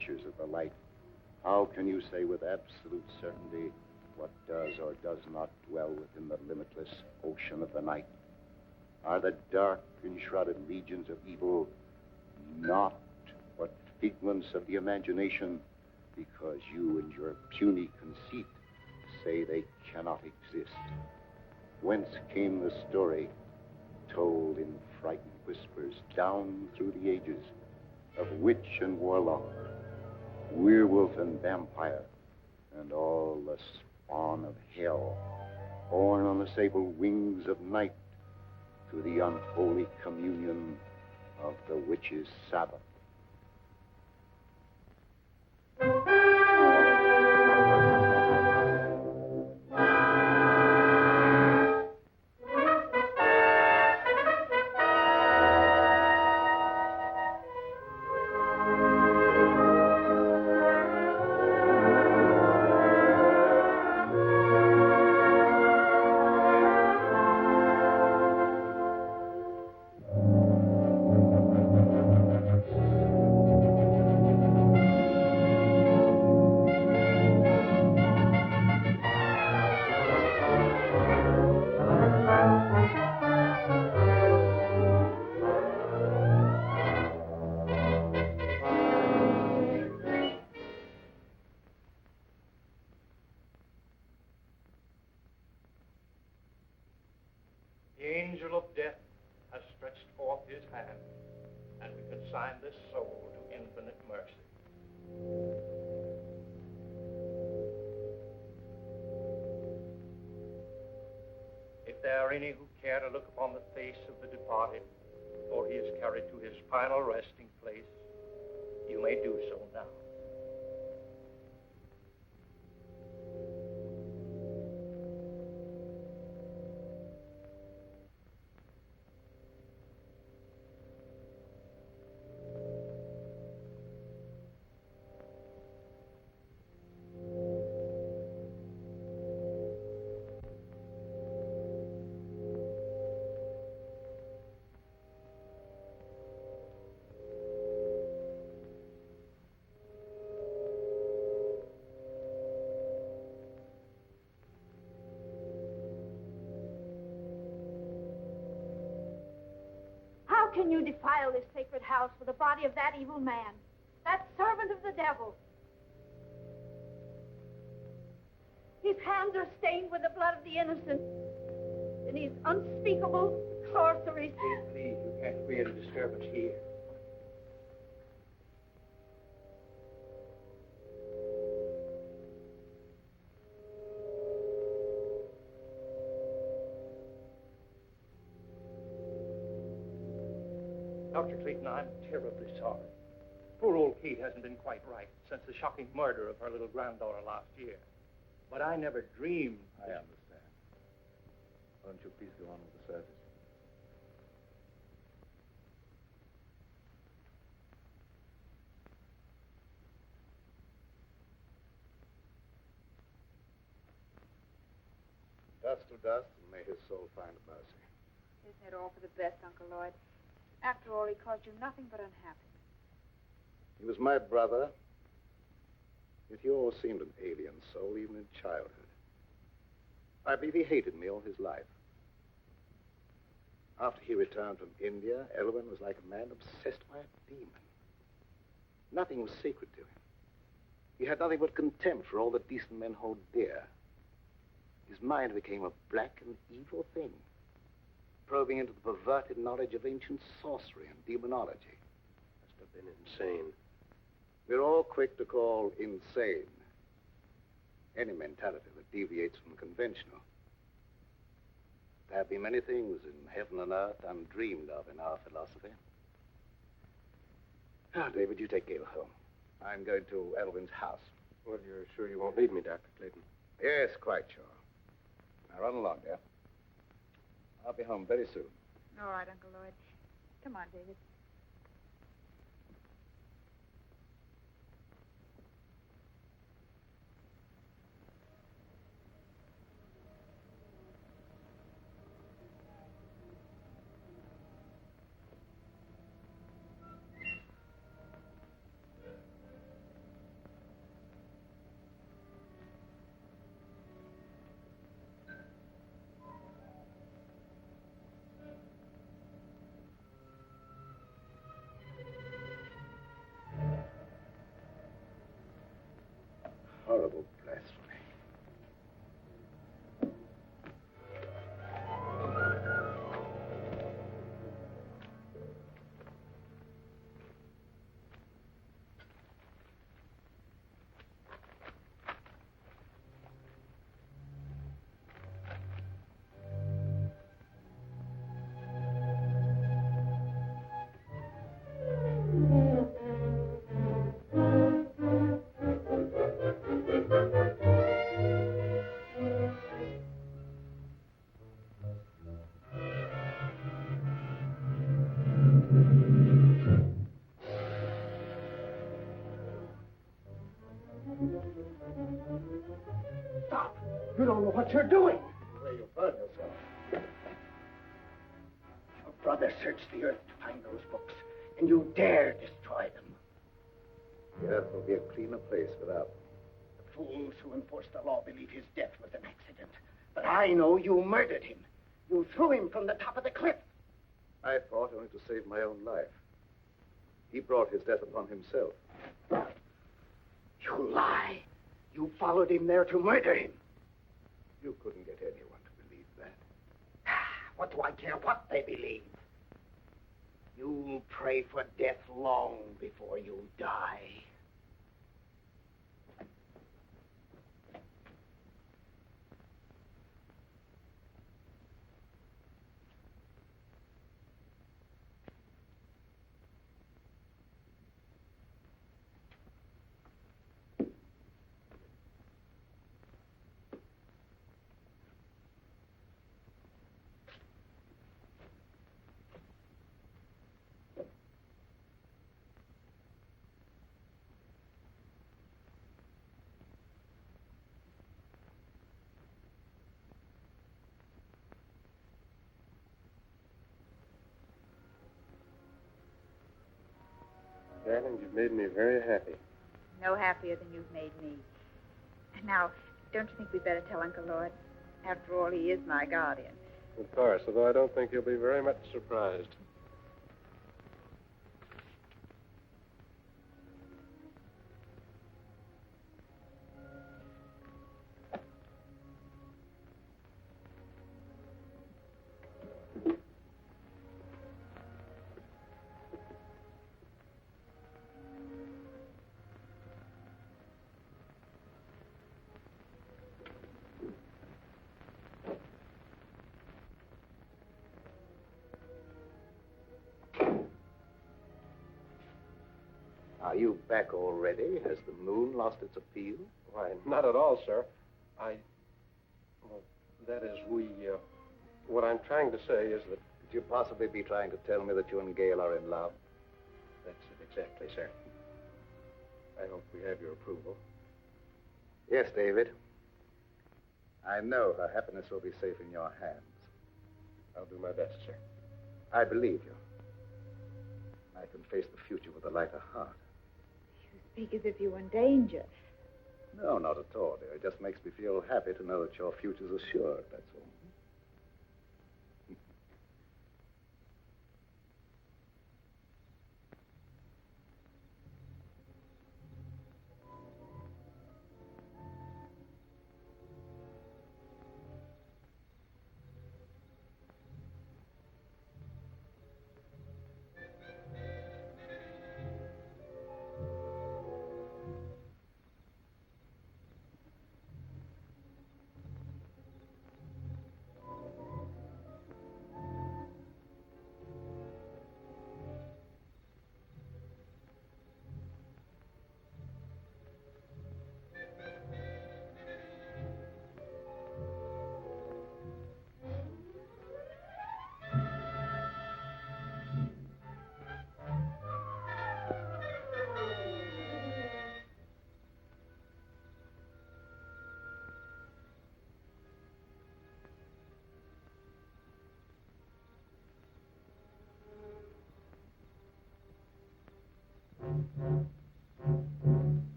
creatures of the light. How can you say with absolute certainty what does or does not dwell within the limitless ocean of the night? Are the dark, enshrouded regions of evil not but figments of the imagination, because you and your puny conceit say they cannot exist? Whence came the story, told in frightened whispers down through the ages, of witch and warlock, werewolf and vampire, and all the spawn of hell, born on the sable wings of night to the unholy communion of the witch's Sabbath? The angel of death has stretched forth his hand, and we consign this soul to infinite mercy. If there are any who care to look upon the face of the departed, before he is carried to his final resting place, you may do so now. How can you defile this sacred house with the body of that evil man, that servant of the devil? His hands are stained with the blood of the innocent, and his unspeakable sorceries. Please, you can't create a disturbance here. Dr. Clayton, I'm terribly sorry. Poor old Kate hasn't been quite right since the shocking murder of her little granddaughter last year. But I never dreamed... I understand. Why don't you please go on with the service? Dust to dust, and may his soul find mercy. Isn't it all for the best, Uncle Lloyd? After all, he caused you nothing but unhappiness. He was my brother, yet he always seemed an alien soul, even in childhood. I believe he hated me all his life. After he returned from India, Elwyn was like a man obsessed by a demon. Nothing was sacred to him. He had nothing but contempt for all that decent men hold dear. His mind became a black and evil thing, probing into the perverted knowledge of ancient sorcery and demonology. Must have been insane. We're all quick to call insane any mentality that deviates from the conventional. There have been many things in heaven and earth undreamed of in our philosophy. Now, David, you take Gail home. I'm going to Elwyn's house. Well, you're sure you won't leave me, Dr. Clayton? Yes, quite sure. Now, run along, dear. I'll be home very soon. All right, Uncle Lloyd. Come on, David. You don't know what you're doing. Where you burn yourself. Your brother searched the earth to find those books, and you dare destroy them. The earth will be a cleaner place without them. The fools who enforce the law believe his death was an accident. But I know you murdered him. You threw him from the top of the cliff. I fought only to save my own life. He brought his death upon himself. You lie. You followed him there to murder him. You couldn't get anyone to believe that. What do I care what they believe? You'll pray for death long before you die. Darling, you've made me very happy. No happier than you've made me. Now, don't you think we'd better tell Uncle Lloyd? After all, he is my guardian. Of course, although I don't think he'll be very much surprised. Are you back already? Has the moon lost its appeal? Why, not at all, sir. Well, that is, what I'm trying to say is that... Could you possibly be trying to tell me that you and Gail are in love? That's it, exactly, sir. I hope we have your approval. Yes, David. I know her happiness will be safe in your hands. I'll do my best, sir. I believe you. I can face the future with a lighter heart. You speak as if you were in danger. No, not at all, dear. It just makes me feel happy to know that your future's assured, that's all.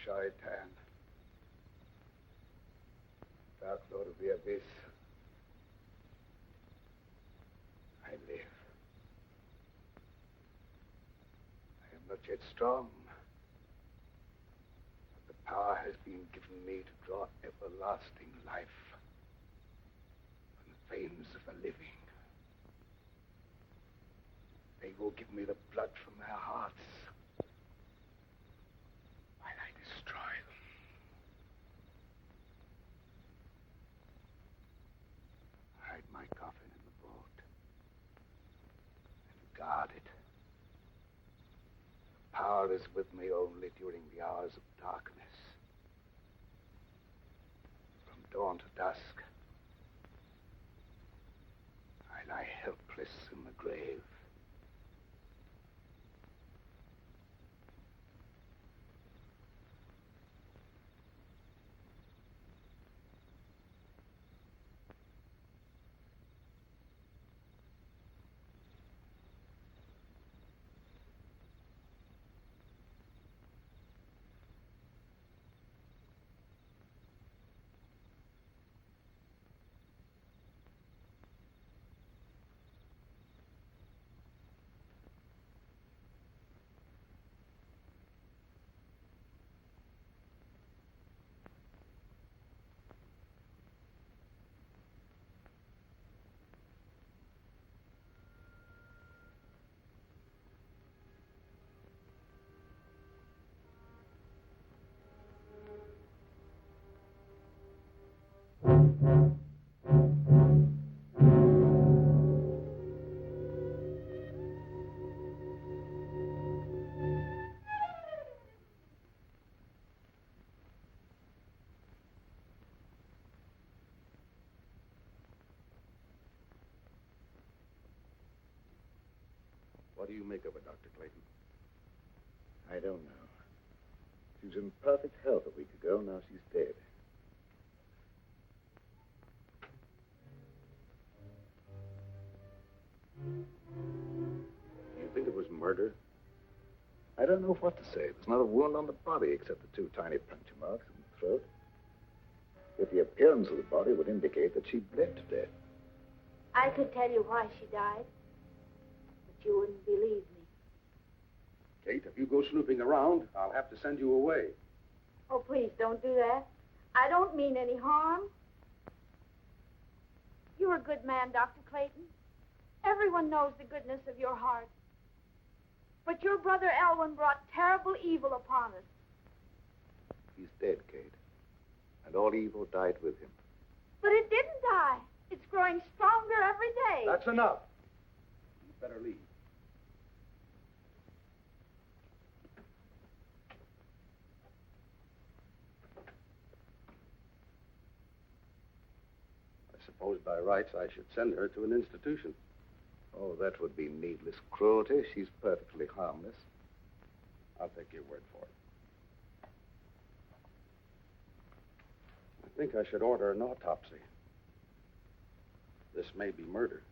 Shaitan, Dark Lord of the Abyss, I live. I am not yet strong, but the power has has been given me to draw everlasting life from the veins of the living. They will give me the blood from their hearts while I destroy them. Hide my coffin in the vault and guard it. The power is with me only during the hours of darkness. From dawn to dusk, I lie helpless in the grave. What do you make of her, Dr. Clayton? I don't know. She was in perfect health a week ago. Now she's dead. You think it was murder? I don't know what to say. There's not a wound on the body except the two tiny puncture marks in the throat. Yet the appearance of the body would indicate that she bled to death. I could tell you why she died, but you wouldn't believe me. Kate, if you go snooping around, I'll have to send you away. Oh, please, don't do that. I don't mean any harm. You're a good man, Dr. Clayton. Everyone knows the goodness of your heart. But your brother Elwyn brought terrible evil upon us. He's dead, Kate. And all evil died with him. But it didn't die. It's growing stronger every day. That's enough. You better leave. I suppose by rights I should send her to an institution. Oh, that would be needless cruelty. She's perfectly harmless. I'll take your word for it. I think I should order an autopsy. This may be murder.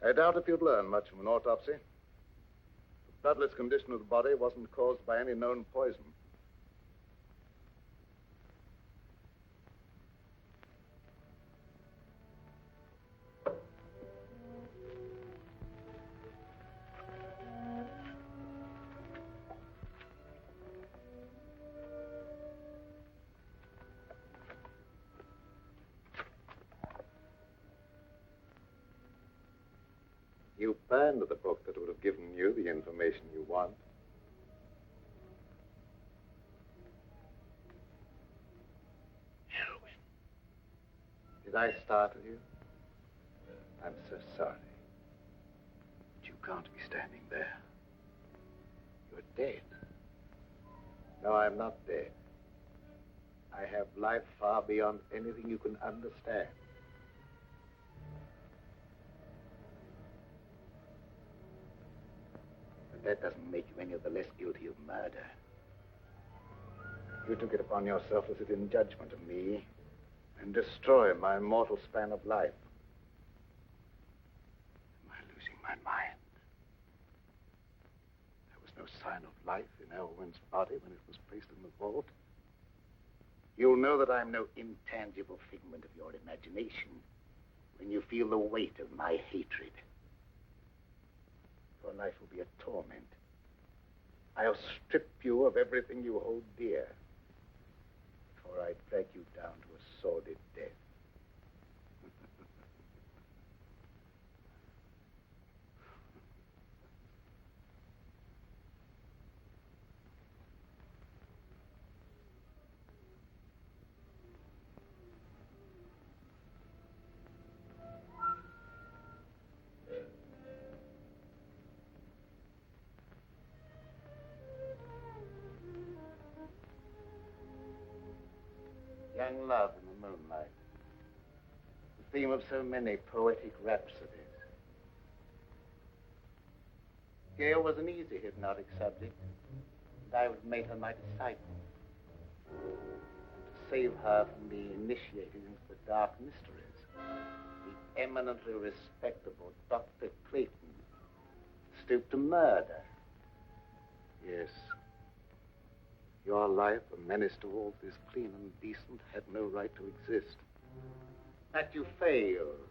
I doubt if you'd learn much from an autopsy. The bloodless condition of the body wasn't caused by any known poison. You burned the book that would have given you the information you want. Elwyn. Did I startle you? I'm so sorry. But you can't be standing there. You're dead. No, I'm not dead. I have life far beyond anything you can understand. That doesn't make you any of the less guilty of murder. You took it upon yourself to sit in judgment of me and destroy my mortal span of life. Am I losing my mind? There was no sign of life in Elwyn's body when it was placed in the vault. You'll know that I'm no intangible figment of your imagination when you feel the weight of my hatred. Your life will be a torment. I'll strip you of everything you hold dear. Young love in the moonlight. The theme of so many poetic rhapsodies. Gail was an easy hypnotic subject, and I would have made her my disciple. And to save her from being initiated into the dark mysteries, the eminently respectable Dr. Clayton stooped to murder. Yes. Your life, a menace to all that is clean and decent, had no right to exist. That you failed.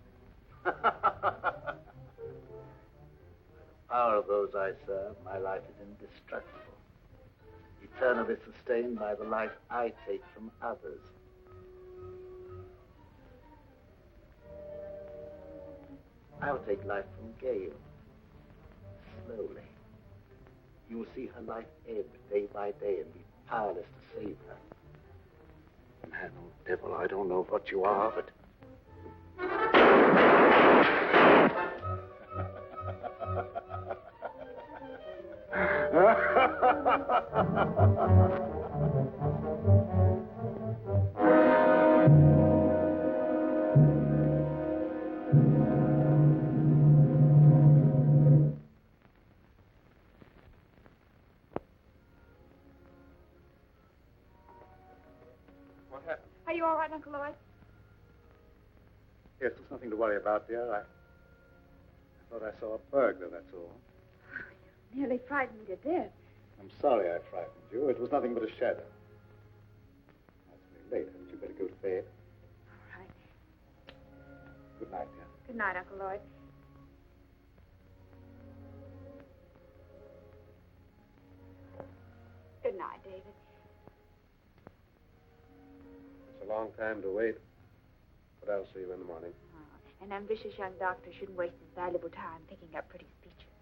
By the power of those I serve, my life is indestructible. Eternally sustained by the life I take from others. I'll take life from Gail. Slowly. You will see her life ebb day by day and be powerless to save her. Man, oh devil, I don't know what you are, but... What happened? Are you all right, Uncle Lloyd? Yes, there's nothing to worry about, dear. I thought I saw a burglar, that's all. Nearly frightened me to death. I'm sorry I frightened you. It was nothing but a shadow. It's very late. Hadn't you better go to bed? All right. Good night, dear. Good night, Uncle Lloyd. Good night, David. It's a long time to wait, but I'll see you in the morning. Oh, an ambitious young doctor shouldn't waste his valuable time picking up pretty speeches.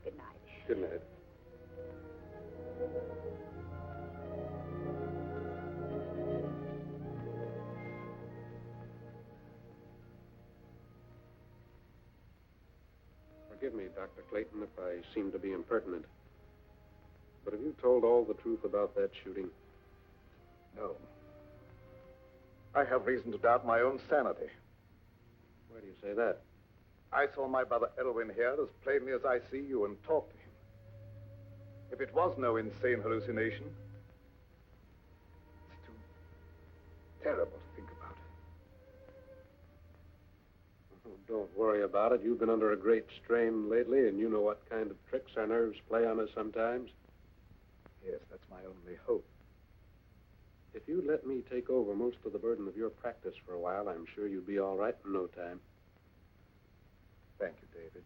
Good night. Good night. Forgive me, Dr. Clayton, if I seem to be impertinent. But have you told all the truth about that shooting? No. I have reason to doubt my own sanity. Why do you say that? I saw my brother Elwyn here as plainly as I see you and talk to him. If it was no insane hallucination, it's too terrible to think about. Oh, don't worry about it. You've been under a great strain lately, and you know what kind of tricks our nerves play on us sometimes. Yes, that's my only hope. If you let me take over most of the burden of your practice for a while, I'm sure you'll be all right in no time. Thank you, David.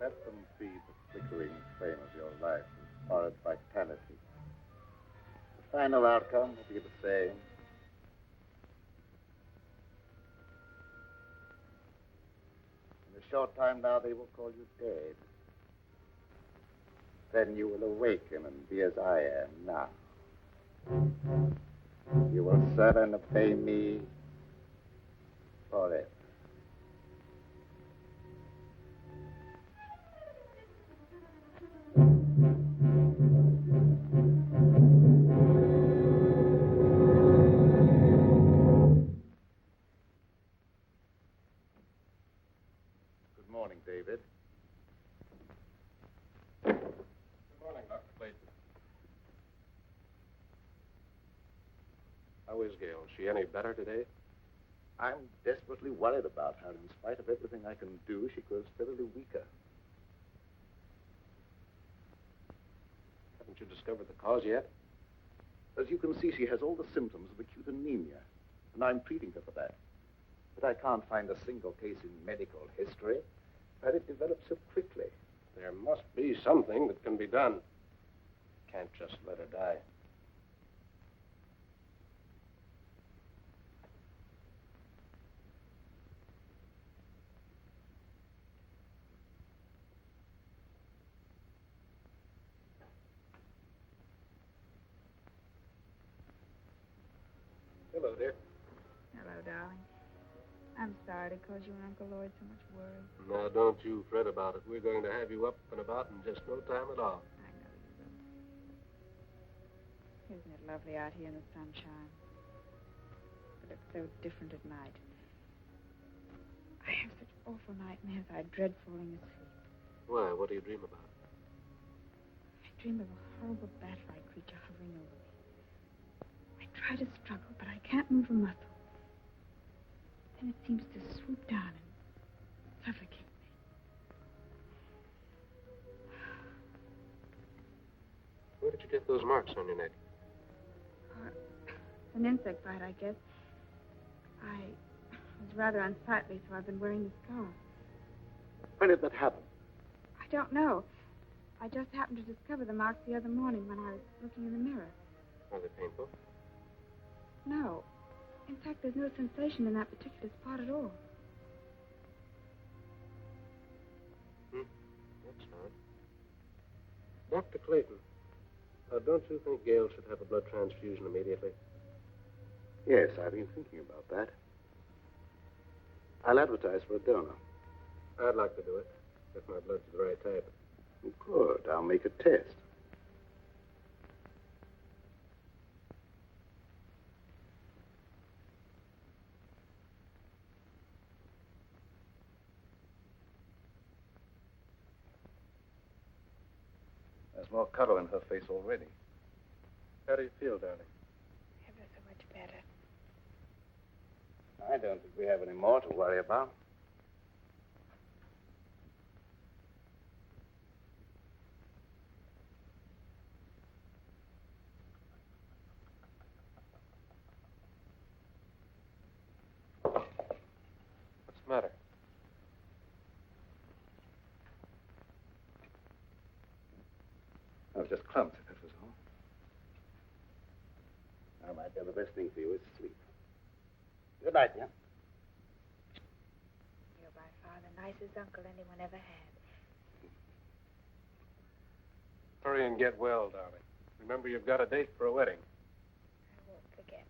Let them feed the flickering flame of your life with borrowed vitality. The final outcome will be the same. In a short time now, they will call you dead. Then you will awaken and be as I am now. You will serve and obey me forever. How is Gail? Is she any better today? I'm desperately worried about her. In spite of everything I can do, she grows steadily weaker. Haven't you discovered the cause yet? As you can see, she has all the symptoms of acute anemia, and I'm treating her for that. But I can't find a single case in medical history where it develops so quickly. There must be something that can be done. Can't just let her die. Hello, dear. Hello, darling. I'm sorry to cause you and Uncle Lloyd so much worry. Now, don't you fret about it. We're going to have you up and about in just no time at all. I know you will. Isn't it lovely out here in the sunshine? It looks so different at night. I have such awful nightmares. I dread falling asleep. Why? What do you dream about? I dream of a horrible bat-like creature hovering over me. I try to struggle, but I can't move a muscle. Then it seems to swoop down and suffocate me. Where did you get those marks on your neck? An insect bite, I guess. I was rather unsightly, so I've been wearing the scarf. When did that happen? I don't know. I just happened to discover the marks the other morning when I was looking in the mirror. Are they painful? No. In fact, there's no sensation in that particular spot at all. That's odd. Dr. Clayton, don't you think Gail should have a blood transfusion immediately? Yes, I've been thinking about that. I'll advertise for a donor. I'd like to do it, if my blood's the right type. Good. I'll make a test. There's more color in her face already. How do you feel, darling? Ever so much better. I don't think we have any more to worry about. What's the matter? I was just clumsy, that was all. Now, my dear, the best thing for you is sleep. Good night, dear. You're by far the nicest uncle anyone ever had. Hurry and get well, darling. Remember, you've got a date for a wedding. I won't forget.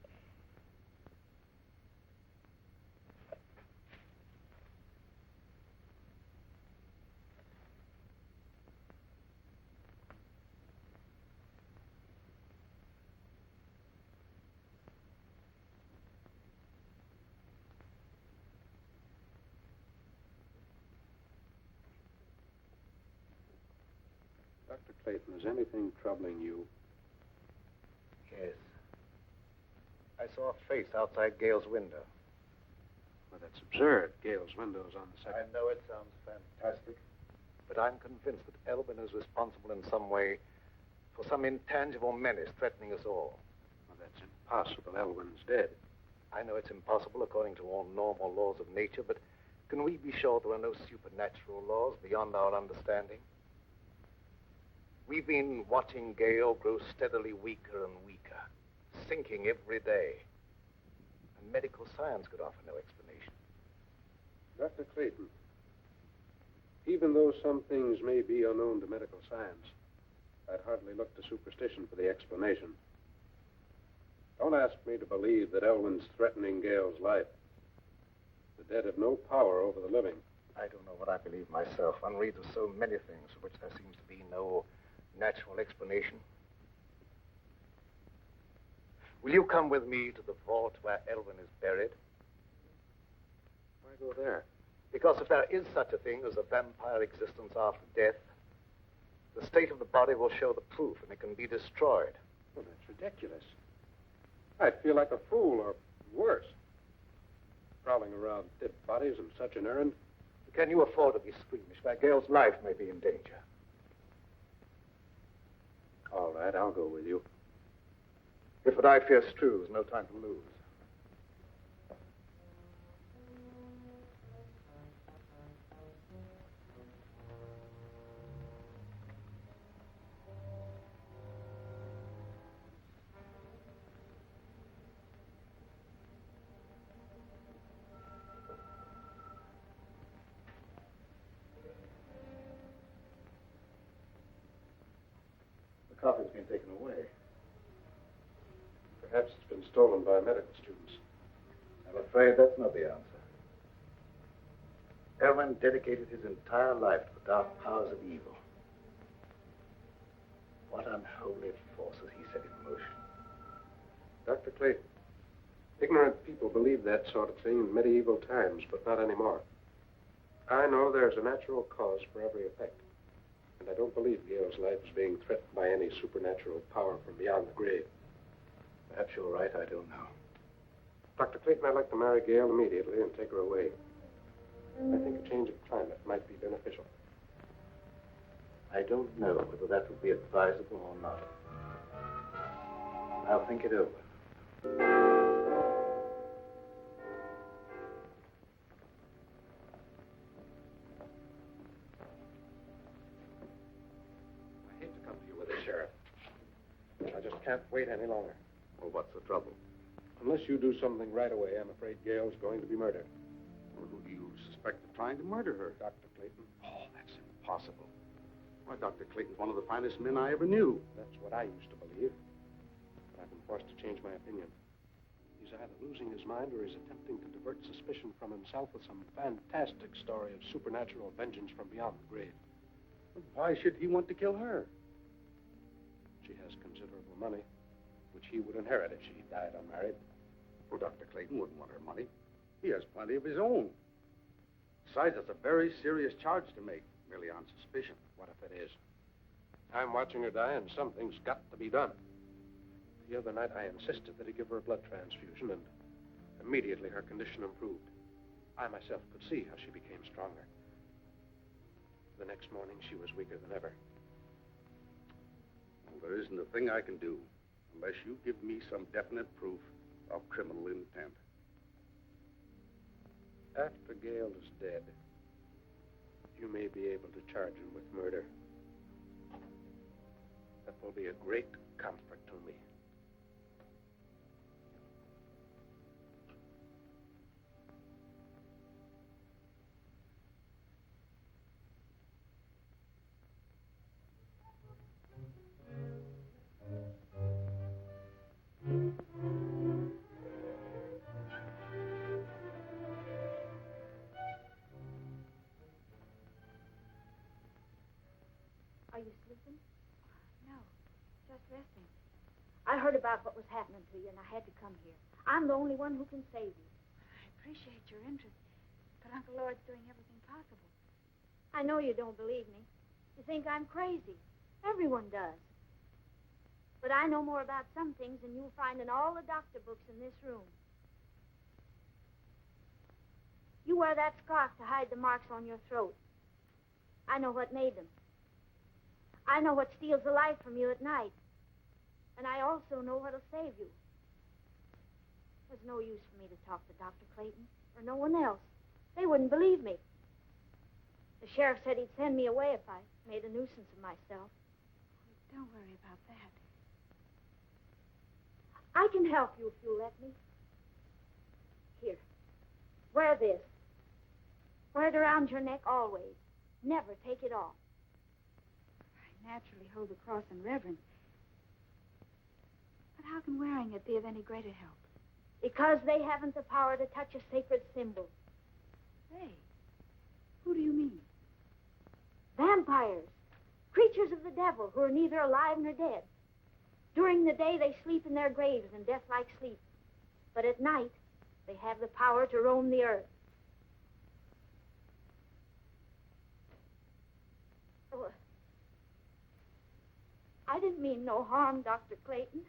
Dr. Clayton, is anything troubling you? Yes. I saw a face outside Gail's window. Well, that's absurd. Gail's window's on the I second. know it sounds fantastic, but I'm convinced that Elvin is responsible in some way for some intangible menace threatening us all. Well, that's impossible. Elwyn's dead. I know it's impossible according to all normal laws of nature, but can we be sure there are no supernatural laws beyond our understanding? We've been watching Gail grow steadily weaker and weaker, sinking every day. And medical science could offer no explanation. Dr. Clayton, even though some things may be unknown to medical science, I'd hardly look to superstition for the explanation. Don't ask me to believe that Elwyn's threatening Gail's life. The dead have no power over the living. I don't know what I believe myself. One reads of so many things for which there seems to be no natural explanation. Will you come with me to the vault where Elwyn is buried? Why go there? Because if there is such a thing as a vampire existence after death, the state of the body will show the proof and it can be destroyed. Well, that's ridiculous. I'd feel like a fool, or worse. Prowling around dead bodies on such an errand. Can you afford to be squeamish? My girl's life may be in danger. All right, I'll go with you. If what I fear is true, there's no time to lose. The coffee's been taken away. Perhaps it's been stolen by medical students. I'm afraid that's not the answer. Elwyn dedicated his entire life to the dark powers of evil. What unholy forces he set in motion. Dr. Clayton, ignorant people believed that sort of thing in medieval times, but not anymore. I know there's a natural cause for every effect. And I don't believe Gail's life is being threatened by any supernatural power from beyond the grave. Perhaps you're right, I don't know. Dr. Clayton, I'd like to marry Gail immediately and take her away. I think a change of climate might be beneficial. I don't know whether that would be advisable or not. I'll think it over. I hate to come to you with it, Sheriff. I just can't wait any longer. Well, what's the trouble? Unless you do something right away, I'm afraid Gail's going to be murdered. Well, who do you suspect of trying to murder her? Dr. Clayton. Oh, that's impossible. Why, Dr. Clayton's one of the finest men I ever knew. That's what I used to believe. But I've been forced to change my opinion. He's either losing his mind or he's attempting to divert suspicion from himself with some fantastic story of supernatural vengeance from beyond the grave. But why should he want to kill her? She has considerable money, which he would inherit if she died unmarried. Well, Dr. Clayton wouldn't want her money. He has plenty of his own. Besides, it's a very serious charge to make, merely on suspicion. What if it is? I'm watching her die, and something's got to be done. The other night, I insisted that he give her a blood transfusion, and immediately her condition improved. I myself could see how she became stronger. The next morning, she was weaker than ever. Well, there isn't a thing I can do unless you give me some definite proof of criminal intent. After Gail is dead, you may be able to charge him with murder. That will be a great comfort to me. Are you sleeping? No, just resting. I heard about what was happening to you, and I had to come here. I'm the only one who can save you. I appreciate your interest, but Uncle Lord's doing everything possible. I know you don't believe me. You think I'm crazy. Everyone does. But I know more about some things than you'll find in all the doctor books in this room. You wear that scarf to hide the marks on your throat. I know what made them. I know what steals the life from you at night. And I also know what'll save you. There's no use for me to talk to Dr. Clayton or no one else. They wouldn't believe me. The sheriff said he'd send me away if I made a nuisance of myself. Don't worry about that. I can help you if you'll let me. Here. Wear this. Wear it around your neck always. Never take it off. I naturally hold the cross in reverence. But how can wearing it be of any greater help? Because they haven't the power to touch a sacred symbol. They? Who do you mean? Vampires. Creatures of the devil who are neither alive nor dead. During the day, they sleep in their graves in death-like sleep. But at night, they have the power to roam the earth. Oh, I didn't mean no harm, Dr. Clayton.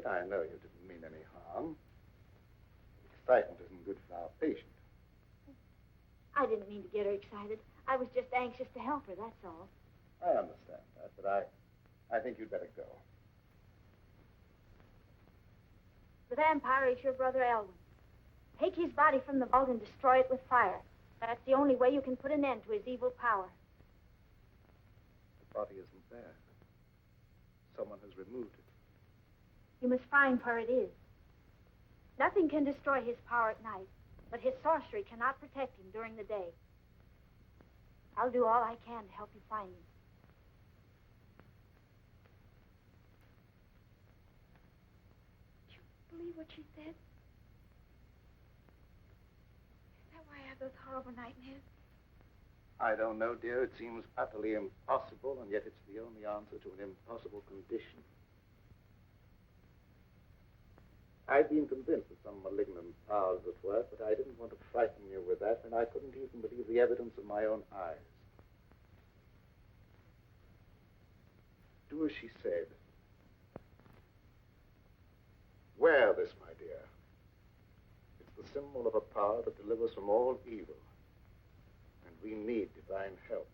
I know you didn't mean any harm. Excitement isn't good for our patient. I didn't mean to get her excited. I was just anxious to help her, that's all. I understand that, but I think you'd better go. The vampire is your brother Elwin. Take his body from the vault and destroy it with fire. That's the only way you can put an end to his evil power. The body isn't there. Someone has removed it. You must find where it is. Nothing can destroy his power at night, but his sorcery cannot protect him during the day. I'll do all I can to help you find him. Do you believe what she said? Is that why I have those horrible nightmares? I don't know, dear. It seems utterly impossible, and yet it's the only answer to an impossible condition. I'd been convinced that some malignant powers at work, but I didn't want to frighten you with that, and I couldn't even believe the evidence of my own eyes. Do as she said. Wear this, my dear. It's the symbol of a power that delivers from all evil. And we need divine help.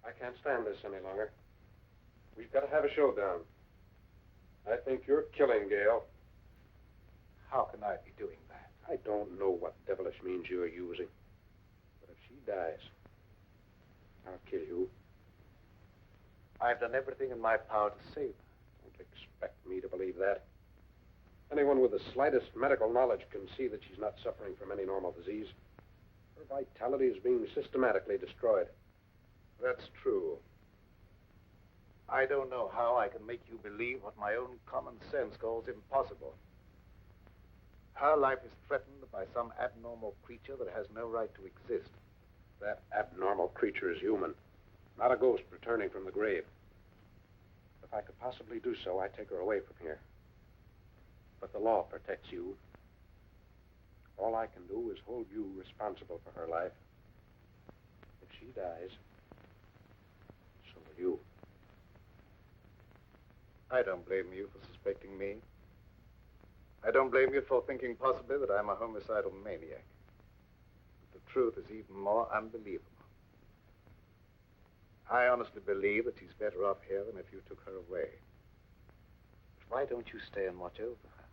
I can't stand this any longer. We've got to have a showdown. I think you're killing Gail. How can I be doing that? I don't know what devilish means you're using. But if she dies, I'll kill you. I've done everything in my power to save her. Don't expect me to believe that. Anyone with the slightest medical knowledge can see that she's not suffering from any normal disease. Her vitality is being systematically destroyed. That's true. I don't know how I can make you believe what my own common sense calls impossible. Her life is threatened by some abnormal creature that has no right to exist. That abnormal creature is human, not a ghost returning from the grave. If I could possibly do so, I'd take her away from here. But the law protects you. All I can do is hold you responsible for her life. If she dies, so will you. I don't blame you for suspecting me. I don't blame you for thinking possibly that I'm a homicidal maniac. But the truth is even more unbelievable. I honestly believe that she's better off here than if you took her away. But why don't you stay and watch over her?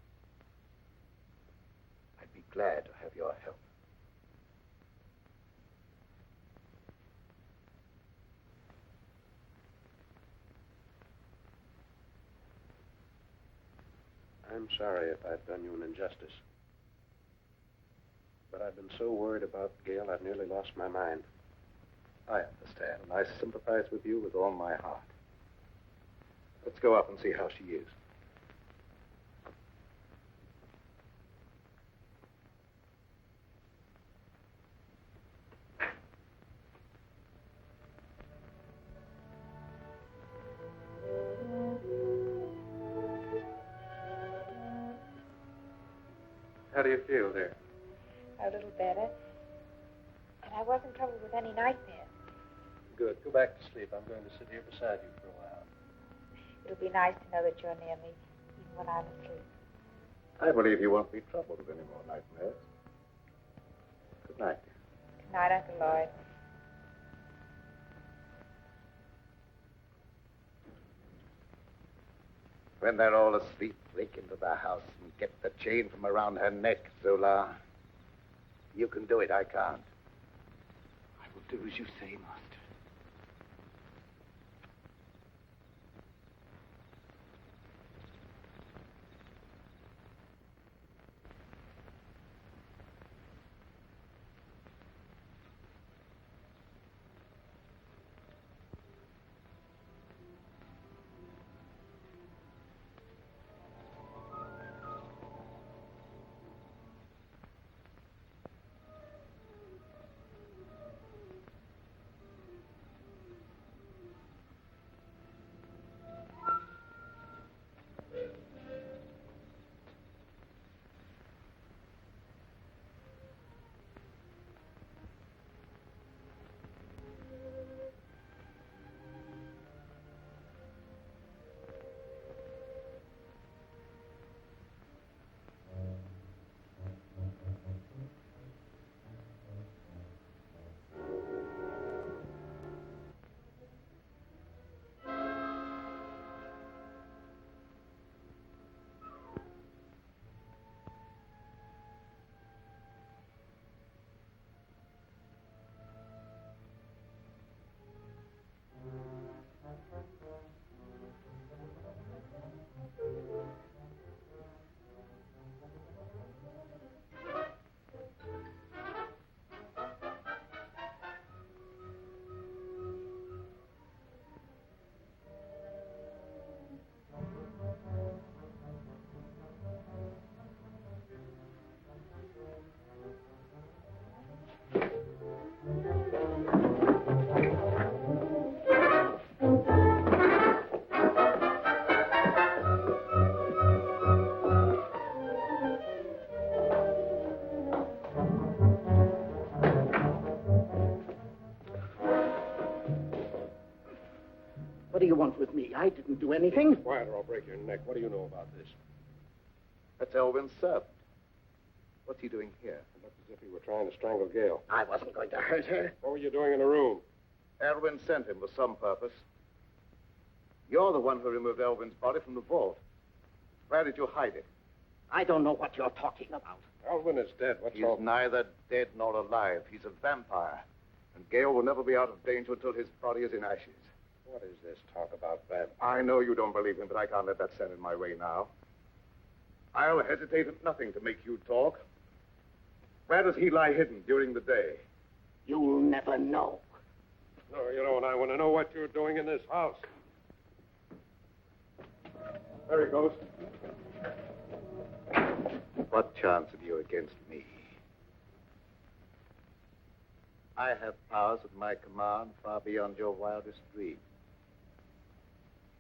I'd be glad to have your help. I'm sorry if I've done you an injustice. But I've been so worried about Gail, I've nearly lost my mind. I understand, and I sympathize with you with all my heart. Let's go up and see how she is. How do you feel, dear? A little better. And I wasn't troubled with any nightmares. Good. Go back to sleep. I'm going to sit here beside you for a while. It'll be nice to know that you're near me, even when I'm asleep. I believe you won't be troubled with any more nightmares. Good night. Good night, Uncle Lloyd. When they're all asleep, break into the house and get the chain from around her neck, Zola. You can do it, I can't. I will do as you say, Master. What do you want with me? I didn't do anything. Quiet or I'll break your neck. What do you know about this? That's Elvin's servant. What's he doing here? It looked as if he were trying to strangle Gail. I wasn't going to hurt her. What were you doing in the room? Elvin sent him for some purpose. You're the one who removed Elvin's body from the vault. Where did you hide it? I don't know what you're talking about. Elvin is dead. What's He's all... neither dead nor alive. He's a vampire. And Gail will never be out of danger until his body is in ashes. What is this talk about vampires? I know you don't believe him, but I can't let that stand in my way now. I'll hesitate at nothing to make you talk. Where does he lie hidden during the day? You'll never know. No, you don't. I want to know what you're doing in this house. There he goes. What chance have you against me? I have powers at my command far beyond your wildest dreams.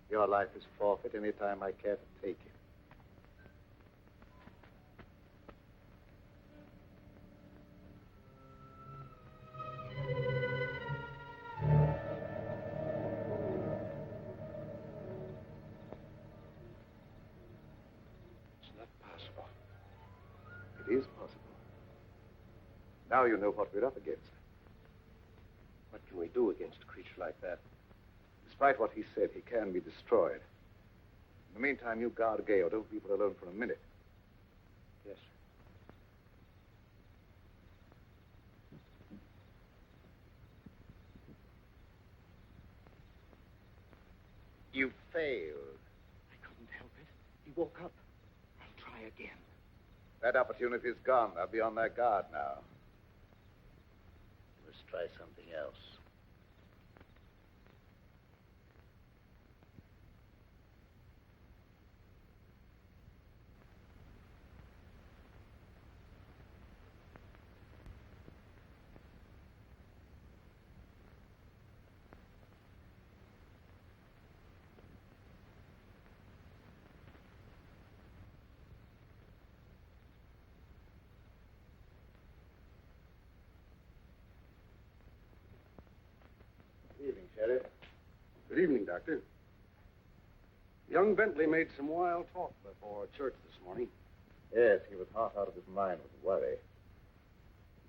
Your life is forfeit any time I care to take it. It's not possible. It is possible. Now you know what we're up against. What can we do against a creature like that? Despite what he said, he can be destroyed. In the meantime, you guard Gail. Don't leave her alone for a minute. Yes, sir. You failed. I couldn't help it. He woke up. I'll try again. That opportunity's gone. I'll be on their guard now. Let's try something else. Good evening, Sheriff. Good evening, Doctor. Young Bentley made some wild talk before church this morning. Yes, he was half out of his mind with worry.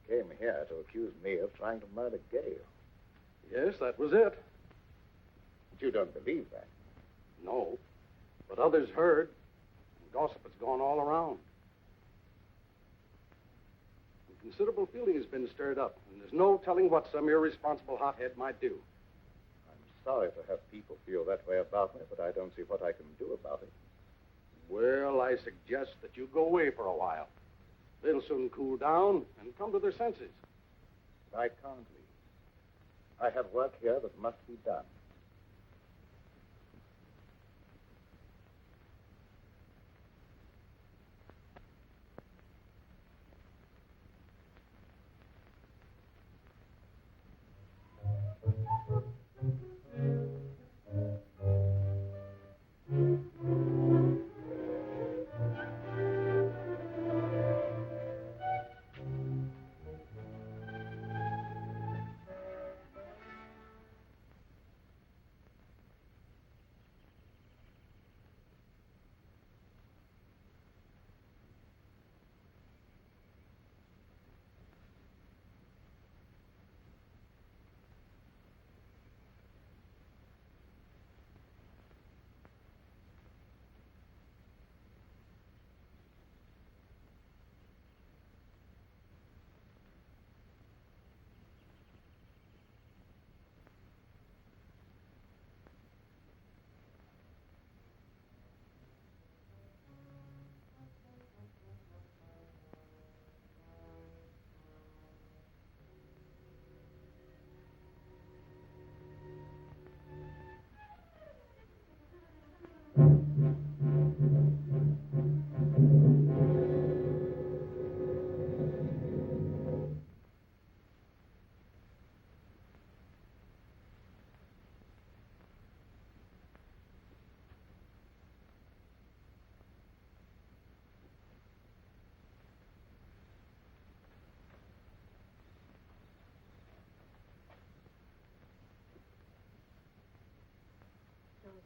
He came here to accuse me of trying to murder Gale. Yes, that was it. But you don't believe that. No. But others heard. And gossip has gone all around. And considerable feeling has been stirred up, and there's no telling what some irresponsible hothead might do. I'm sorry to have people feel that way about me, but I don't see what I can do about it. Well, I suggest that you go away for a while. They'll soon cool down and come to their senses. I can't leave. I have work here that must be done.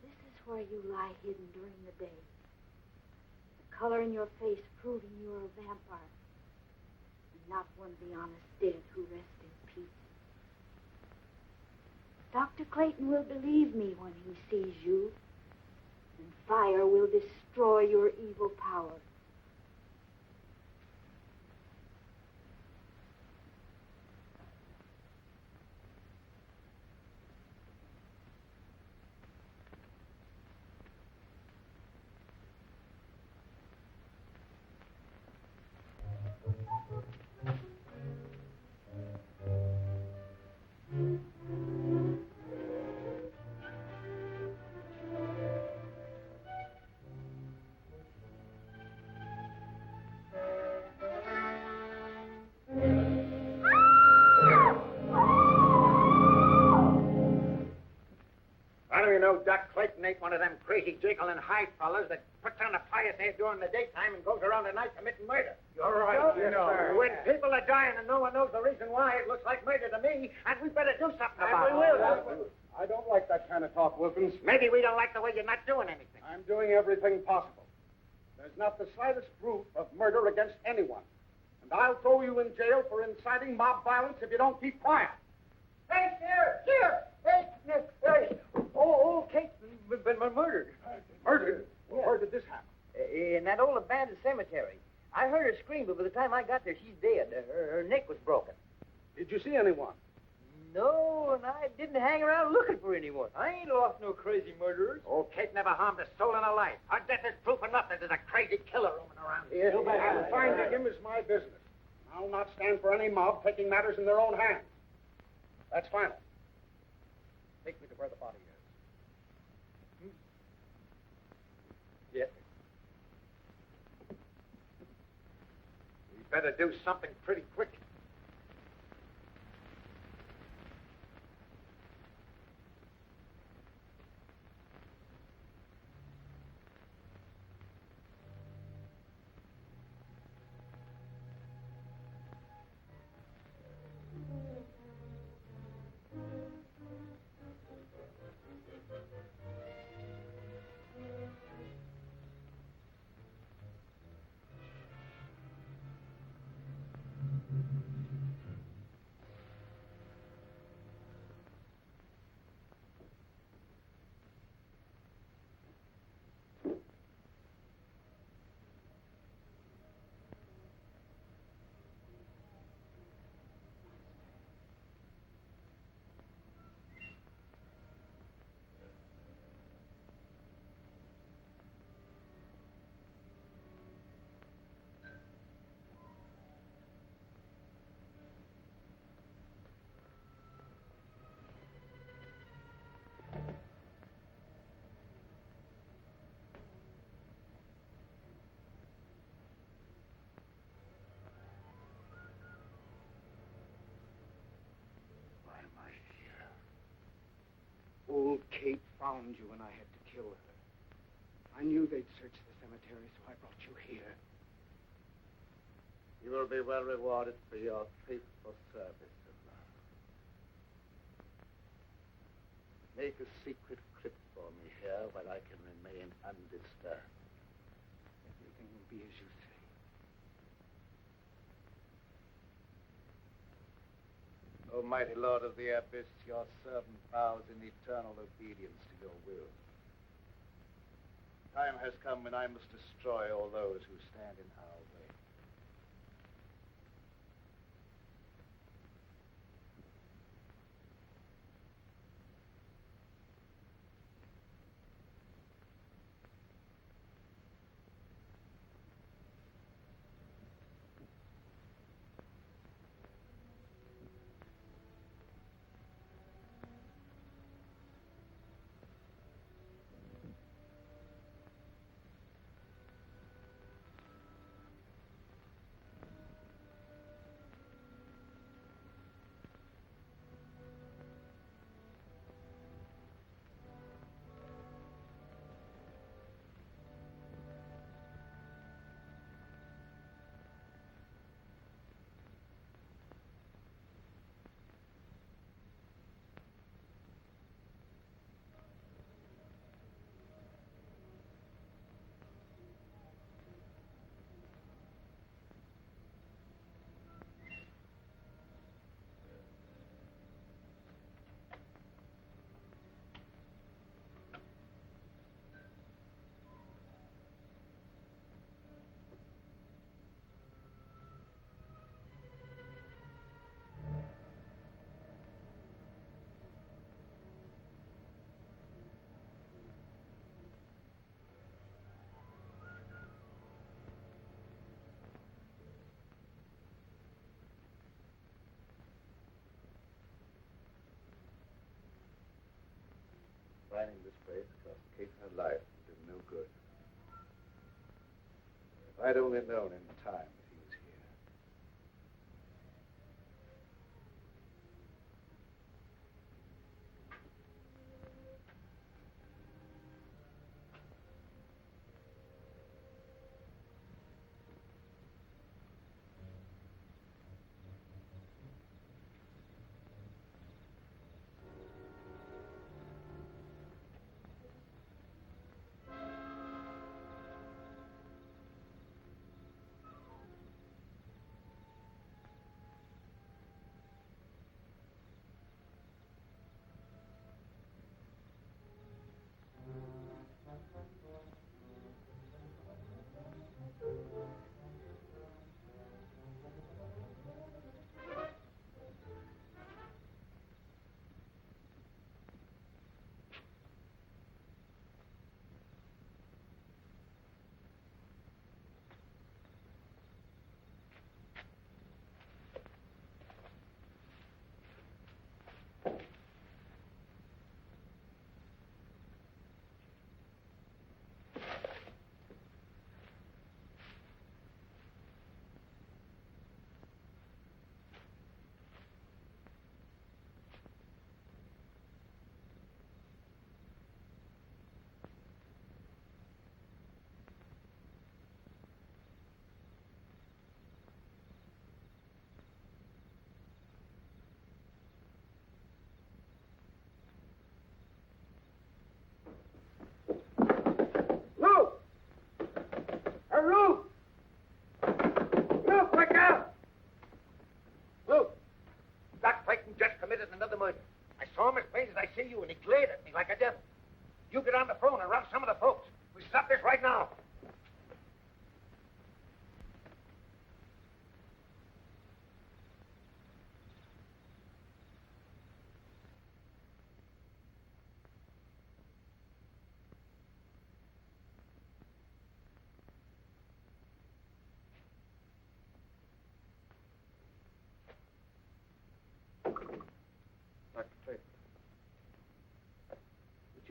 This is where you lie hidden during the day. The color in your face proving you're a vampire. And not one of the honest dead who rest in peace. Dr. Clayton will believe me when he sees you. And fire will destroy your evil power. Doc Clayton ain't one of them crazy Jekyll and Hyde fellas that puts on a pious air during the daytime and goes around at night committing murder. You're right, Yes, sir. When people are dying and no one knows the reason why, it looks like murder to me, and we better do something about it. we will. I don't like that kind of talk, Wilkins. Maybe we don't like the way you're not doing anything. I'm doing everything possible. There's not the slightest proof of murder against anyone. And I'll throw you in jail for inciting mob violence if you don't keep quiet. Hey, Sheriff! Hey! Old Kate's been murdered. Murdered? Well, where did this happen? In that old abandoned cemetery. I heard her scream, but by the time I got there, she's dead. Her neck was broken. Did you see anyone? No, and I didn't hang around looking for anyone. I ain't lost no crazy murderers. Old Kate never harmed a soul in her life. Her death is proof enough that there's a crazy killer roaming around here. And finding him is my business. I'll not stand for any mob taking matters in their own hands. That's final. Take me to where the body is. Yes. We better do something pretty quick. found you and I had to kill her. I knew they'd search the cemetery, so I brought you here. You will be well rewarded for your faithful service, Sir. Make a secret crypt for me here where I can remain undisturbed. Everything will be as you say. Almighty Lord of the Abyss, your servant vows in eternal obedience to your will. Time has come when I must destroy all those who stand in our way. Finding this place cost Kate her life and did no good. If I'd only known in time that he was here. see you, and he glared at me like a devil. You get on the phone and rouse some of the folks. We stop this right now.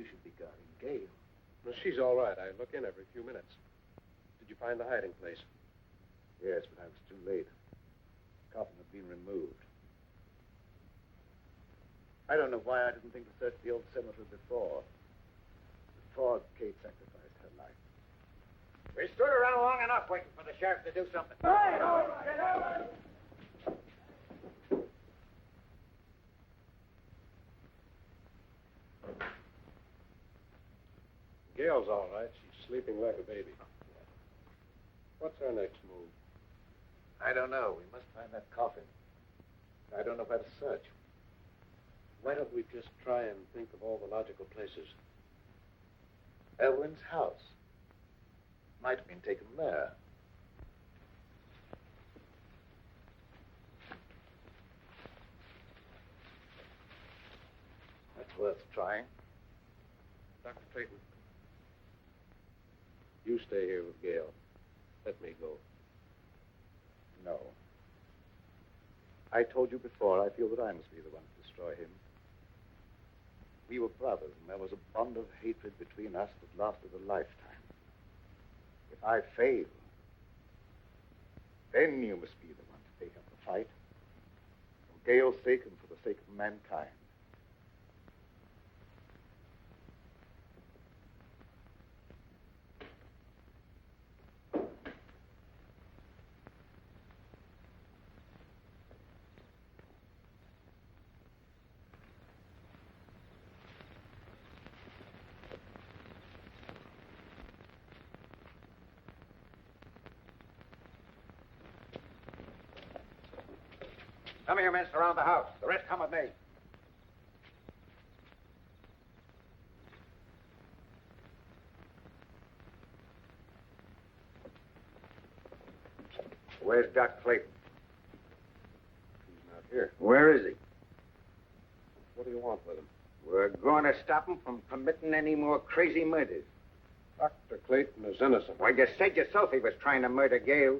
You should be guarding Gail. Well, she's all right. I look in every few minutes. Did you find the hiding place? Yes, but I was too late. The coffin had been removed. I don't know why I didn't think to search the old cemetery before. before Kate sacrificed her life. We stood around long enough waiting for the sheriff to do something. Gail's all right. She's sleeping like a baby. What's our next move? I don't know. We must find that coffin. I don't know where to search. Why don't we just try and think of all the logical places? Elwyn's house. Might have been taken there. That's worth trying. Dr. Clayton, you stay here with Gail. Let me go. No. I told you before, I feel that I must be the one to destroy him. We were brothers, and there was a bond of hatred between us that lasted a lifetime. If I fail, then you must be the one to take up the fight. For Gail's sake and for the sake of mankind. Some of you men surround the house. The rest come with me. Where's Doc Clayton? He's not here. Where is he? What do you want with him? We're going to stop him from committing any more crazy murders. Dr. Clayton is innocent. Well, you said yourself he was trying to murder Gail.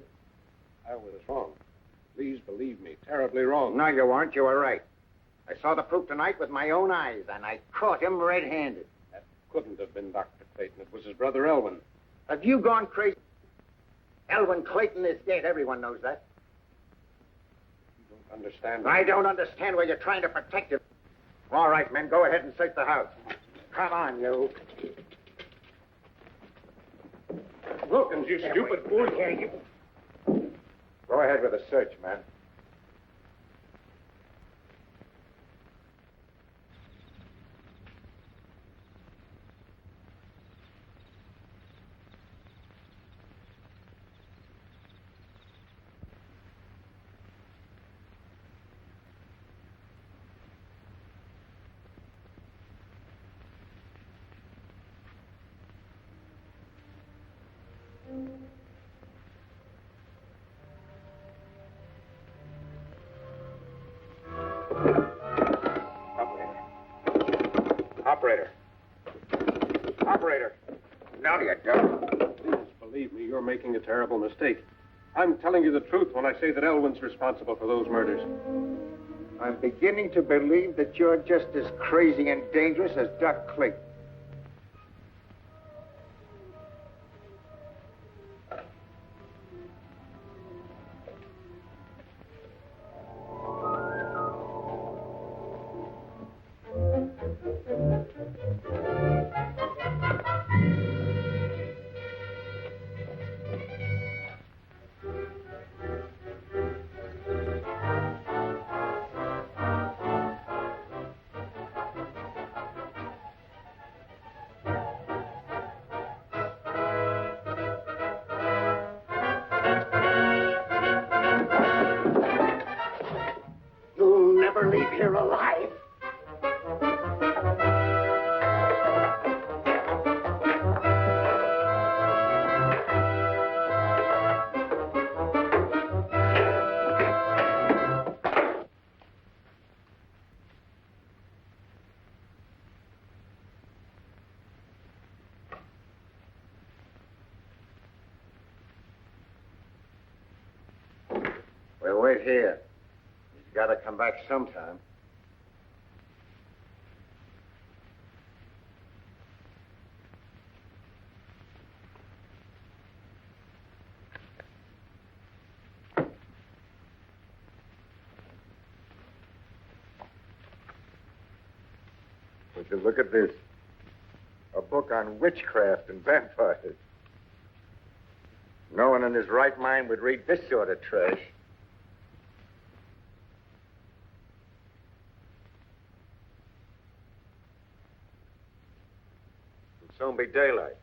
I was wrong. Please believe me, terribly wrong. No, you weren't. You were right. I saw the proof tonight with my own eyes, and I caught him red-handed. That couldn't have been Dr. Clayton. It was his brother Elwyn. Have you gone crazy? Elwyn Clayton is dead. Everyone knows that. You don't understand. I don't understand why you're trying to protect him. All right, men, go ahead and search the house. Come on, you. Wilkins, you stupid fool. Here, you. Go ahead with the search, man. Operator. No, you don't. Please believe me, you're making a terrible mistake. I'm telling you the truth when I say that Elwyn's responsible for those murders. I'm beginning to believe that you're just as crazy and dangerous as Doc Clayton. Leave here alive. We'll wait here. He's got to come back sometime. Would you look at this? A book on witchcraft and vampires. No one in his right mind would read this sort of trash. It'll soon be daylight.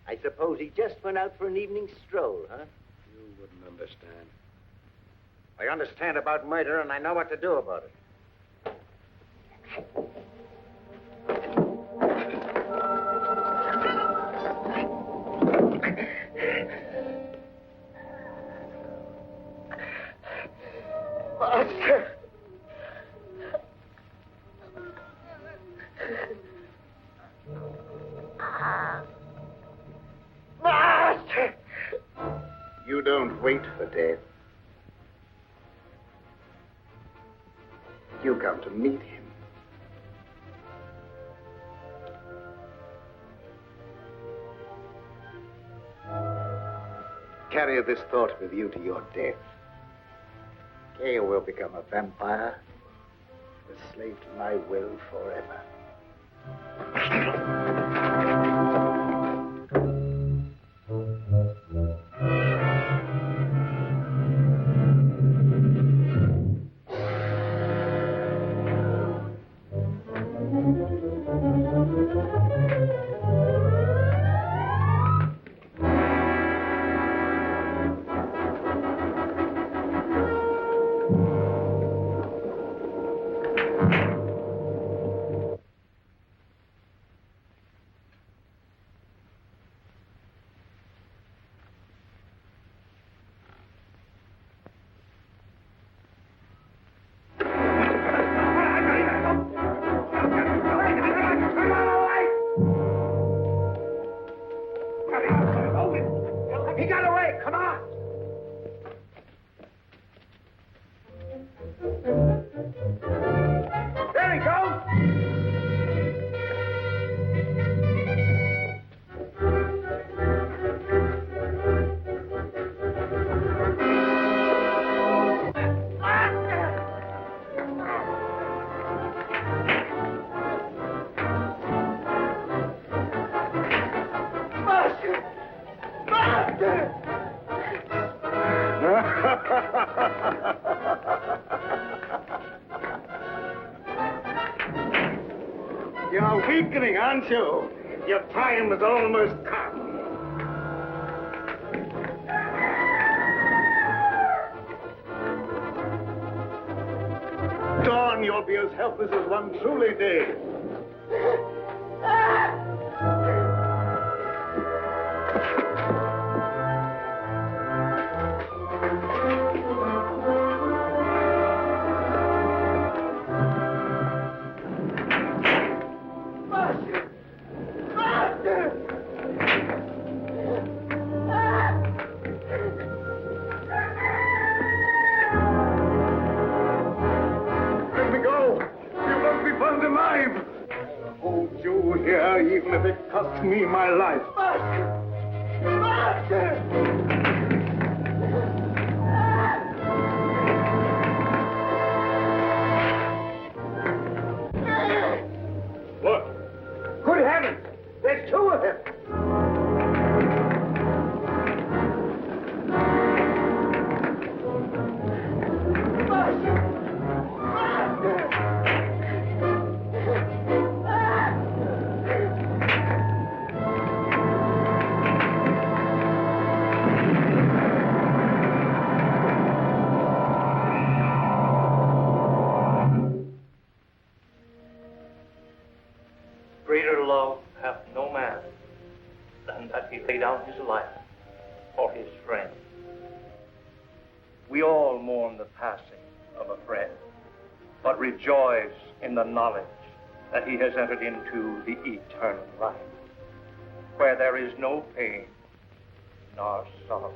I suppose he just went out for an evening stroll, huh? You wouldn't understand. I understand about murder, and I know what to do about it. Master! Master! You don't wait for death. You come to meet him. Carry this thought with you to your death. You will become a vampire, a slave to my will forever. He got away! Come on! There he goes! Master! Master! You're weakening, aren't you? Your time has almost come. Dawn, you'll be as helpless as one truly did. Let me go. You won't be found alive. I'll hold you here, even if it costs me my life. Look. Good heavens! There's two of them! Greater love hath no man than that he lay down his life for his friend. We all mourn the passing of a friend, but rejoice in the knowledge that he has entered into the eternal life, where there is no pain nor sorrow.